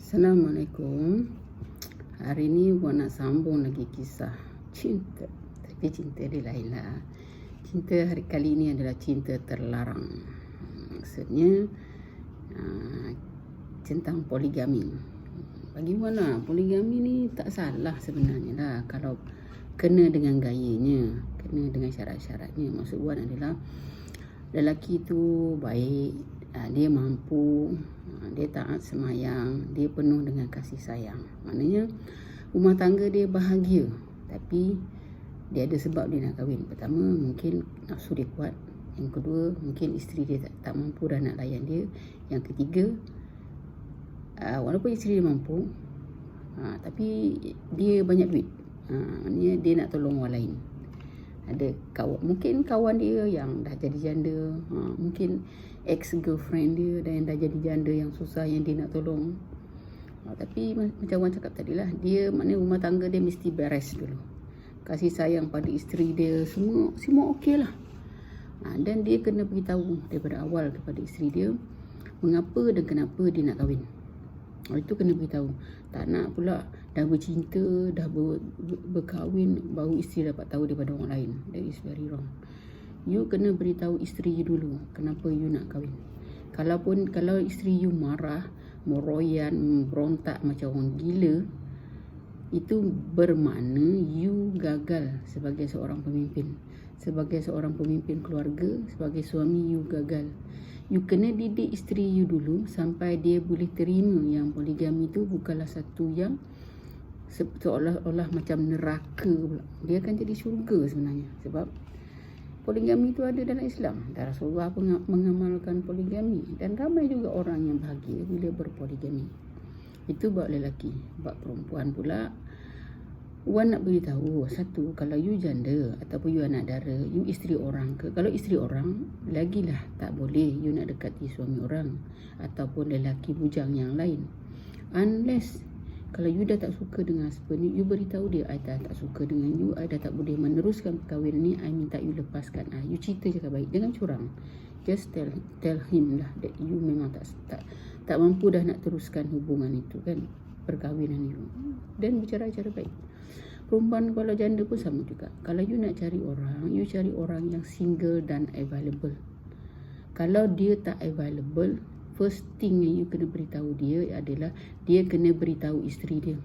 Assalamualaikum. Hari ni gua nak sambung lagi kisah cinta. Tapi cinta dia lain lah. Cinta hari kali ni adalah cinta terlarang. Maksudnya tentang poligami. Bagi mana poligami ni tak salah sebenarnya lah, kalau kena dengan gayanya, kena dengan syarat-syaratnya. Maksud gua adalah lelaki tu baik, dia mampu, dia taat semayang, dia penuh dengan kasih sayang. Maknanya rumah tangga dia bahagia. Tapi dia ada sebab dia nak kahwin. Pertama, mungkin nafsu dia kuat. Yang kedua, mungkin isteri dia tak mampu dah nak layan dia. Yang ketiga, walaupun isteri dia mampu, tapi dia banyak duit. Maknanya dia nak tolong orang lain. Ada mungkin kawan dia yang dah jadi janda, mungkin ex-girlfriend dia dan dah jadi janda yang susah, yang dia nak tolong. Tapi macam orang cakap tadi lah, dia maknanya rumah tangga dia mesti beres dulu. Kasih sayang pada isteri dia, semua okey lah. Dan dia kena beritahu daripada awal kepada isteri dia mengapa dan kenapa dia nak kahwin. Itu kena beritahu. Tak nak pula dah bercinta, dah berkahwin, baru isteri dapat tahu daripada orang lain. That is very wrong. You kena beritahu isteri you dulu kenapa you nak kahwin. Kalau isteri you marah, meroyan, berontak macam orang gila, itu bermakna you gagal sebagai seorang pemimpin. Sebagai seorang pemimpin keluarga, sebagai suami, you gagal. You kena didik isteri you dulu sampai dia boleh terima yang poligami tu bukanlah satu yang seolah-olah macam neraka pula. Dia akan jadi syurga sebenarnya. Sebab poligami tu ada dalam Islam. Dan Rasulullah mengamalkan poligami. Dan ramai juga orang yang bahagia bila berpoligami. Itu buat lelaki. Buat perempuan pula, Wan nak beritahu, satu, kalau you janda ataupun you anak dara, you isteri orang ke? Kalau isteri orang, lagilah tak boleh you nak dekati suami orang ataupun lelaki bujang yang lain. Unless kalau you dah tak suka dengan husband ni, you beritahu dia, I dah tak suka dengan you, I dah tak boleh meneruskan perkahwinan ni, I minta you lepaskan. You cerita cakap baik, jangan curang. Just tell him lah that you memang tak mampu dah nak teruskan hubungan itu kan, perkahwinan you. Dan bicara cara baik. Perempuan kalau janda pun sama juga. Kalau you nak cari orang, you cari orang yang single dan available. Kalau dia tak available, first thing yang you kena beritahu dia adalah dia kena beritahu isteri dia.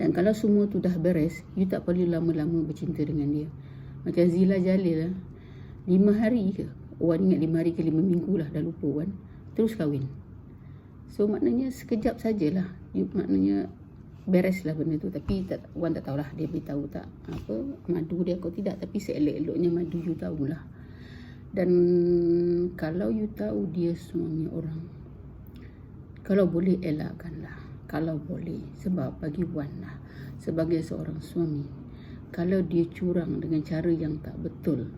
Dan kalau semua tu dah beres, you tak perlu lama-lama bercinta dengan dia. Macam Zila Jalil lah, 5 hari ke? Wan ingat 5 hari ke 5 minggu lah, dah lupa Wan. Terus kahwin. So maknanya sekejap sajalah. Maknanya bereslah benda tu. Tapi Wan tak tahulah dia beritahu tak madu dia atau tidak. Tapi seelok-eloknya madu you tahulah. Dan kalau you tahu dia suami orang, kalau boleh elakkanlah. Kalau boleh. Sebab bagi Wan lah, sebagai seorang suami, kalau dia curang dengan cara yang tak betul,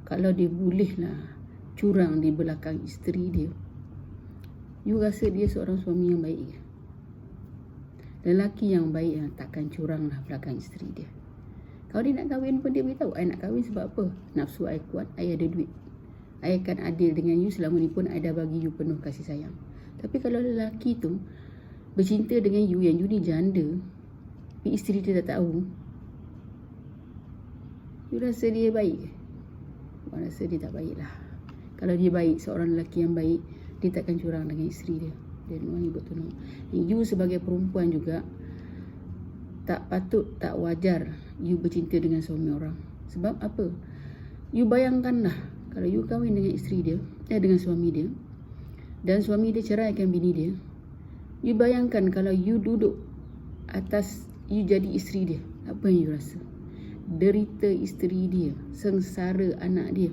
kalau dia bolehlah curang di belakang isteri dia, you rasa dia seorang suami yang baik ke? Lelaki yang baik takkan curang lah belakang isteri dia. Kalau dia nak kahwin pun dia beritahu, I nak kahwin sebab apa? Nafsu I kuat, I ada duit, I akan adil dengan you, selama ni pun I dah bagi you penuh kasih sayang. Tapi kalau lelaki tu bercinta dengan you, yang you ni janda, tapi isteri dia tak tahu, you rasa dia baik? Saya rasa dia tak baik lah. Kalau dia baik, seorang lelaki yang baik, dia takkan curang dengan isteri dia. Dan orang ibu tolong. You sebagai perempuan juga tak patut, tak wajar you bercinta dengan suami orang. Sebab apa? You bayangkanlah kalau you kahwin dengan isteri dia, dengan suami dia, dan suami dia ceraikan bini dia. You bayangkan kalau you duduk atas, you jadi isteri dia, apa yang you rasa? Derita isteri dia, sengsara anak dia.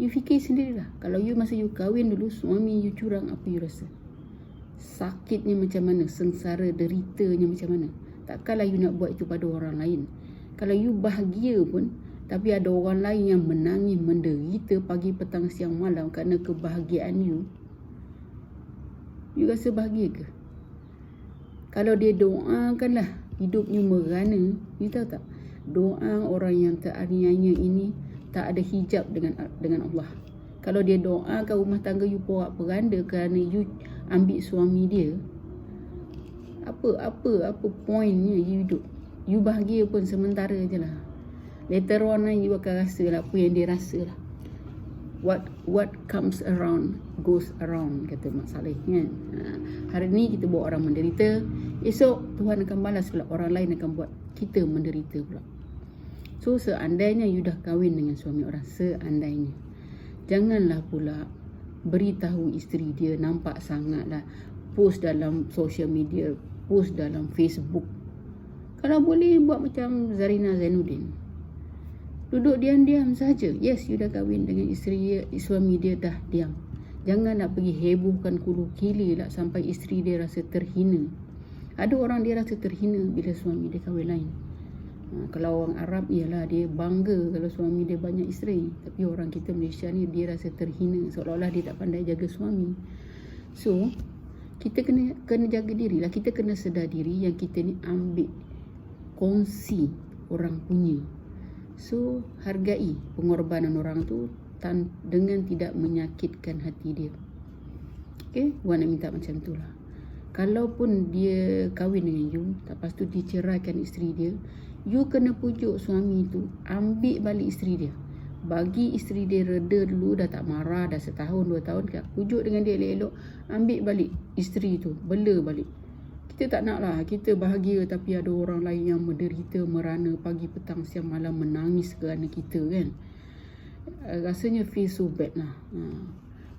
You fikir sendirilah. Kalau you masa you kahwin dulu, suami you curang, apa you rasa? Sakitnya macam mana? Sengsara, deritanya macam mana? Takkanlah you nak buat itu pada orang lain. Kalau you bahagia pun, tapi ada orang lain yang menangis, menderita pagi, petang, siang, malam kerana kebahagiaan you, you rasa bahagia ke? Kalau dia doakanlah hidup you merana, you tahu tak? Doa orang yang teraniaya ini tak ada hijab dengan Allah. Kalau dia doakan rumah tangga you porak-peranda kerana you ambil suami dia, apa pointnya you hidup? You bahagia pun sementara je lah. Later on you akan rasa lah apa yang dia rasa lah. What comes around goes around, kata Mak Saleh kan. Hari ni kita buat orang menderita, esok Tuhan akan balas pula, orang lain akan buat kita menderita pula. So seandainya you dah kahwin dengan suami orang, seandainya, janganlah pula beritahu isteri dia, nampak sangatlah post dalam social media, post dalam Facebook. Kalau boleh buat macam Zarina Zainuddin, duduk diam-diam saja. Yes, you dah kahwin dengan isteri dia, suami dia dah diam. Jangan nak pergi hebohkan kulu kili lah sampai isteri dia rasa terhina. Ada orang dia rasa terhina bila suami dia kahwin lain. Kalau orang Arab, ialah dia bangga kalau suami dia banyak isteri. Tapi orang kita Malaysia ni, dia rasa terhina, seolah-olah dia tak pandai jaga suami. So kita kena jaga diri lah. Kita kena sedar diri yang kita ni ambil kongsi orang punya. So hargai pengorbanan orang tu dengan tidak menyakitkan hati dia. Okay, Wan nak minta macam tu lah. Kalaupun dia kahwin dengan you, lepas tu diceraikan isteri dia, you kena pujuk suami tu ambil balik isteri dia. Bagi isteri dia reda dulu, dah tak marah, dah setahun 2 tahun, pujuk dengan dia elok-elok, ambil balik isteri tu, bela balik. Kita tak nak lah kita bahagia tapi ada orang lain yang menderita, merana, pagi, petang, siang, malam menangis kerana kita kan. Rasanya feel so bad lah.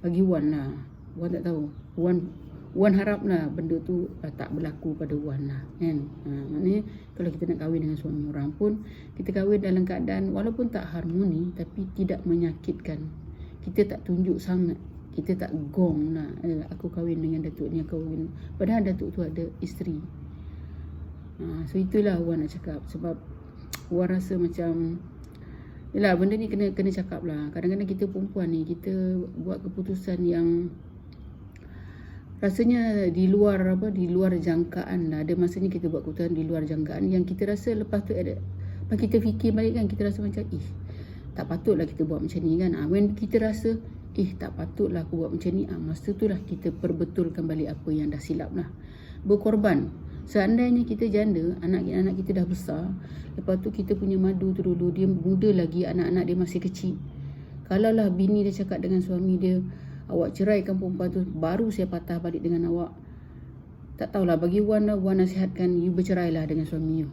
Bagi Wan lah, Wan tak tahu, Wan harap lah benda tu tak berlaku pada Wan lah kan. Maknanya kalau kita nak kahwin dengan suami orang pun, kita kahwin dalam keadaan walaupun tak harmoni tapi tidak menyakitkan. Kita tak tunjuk sangat, kita tak gong lah, aku kahwin dengan Datuk ni, aku kahwin, padahal Datuk tu ada isteri. So itulah Wan nak cakap. Sebab Wan rasa macam, yelah, benda ni kena cakap lah. Kadang-kadang kita perempuan ni, kita buat keputusan yang rasanya di luar jangkaan lah. Ada masanya kita buat keputusan di luar jangkaan yang kita rasa lepas tu lepas kita fikir balik kan, kita rasa macam tak patutlah kita buat macam ni kan. When kita rasa tak patutlah aku buat macam ni, masa tu lah kita perbetulkan balik apa yang dah silap lah. Berkorban. Seandainya kita janda, anak kita dah besar, lepas tu kita punya madu tu dulu, dia muda lagi, anak-anak dia masih kecil. Kalaulah bini dia cakap dengan suami dia, awak ceraikan perempuan tu, baru saya patah balik dengan awak. Tak tahulah, bagi Wan nasihatkan you bercerailah dengan suami you.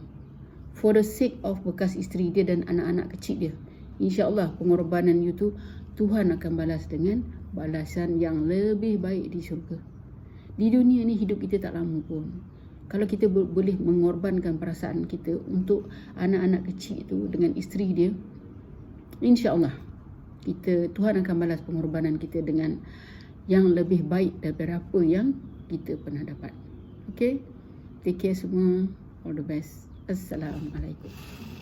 For the sake of bekas isteri dia dan anak-anak kecil dia. InsyaAllah pengorbanan you tu Tuhan akan balas dengan balasan yang lebih baik di syurga. Di dunia ni hidup kita tak lama pun. Kalau kita boleh mengorbankan perasaan kita untuk anak-anak kecil tu dengan isteri dia, InsyaAllah Tuhan akan balas pengorbanan kita dengan yang lebih baik daripada apa yang kita pernah dapat. Okay, take care semua. All the best. Assalamualaikum.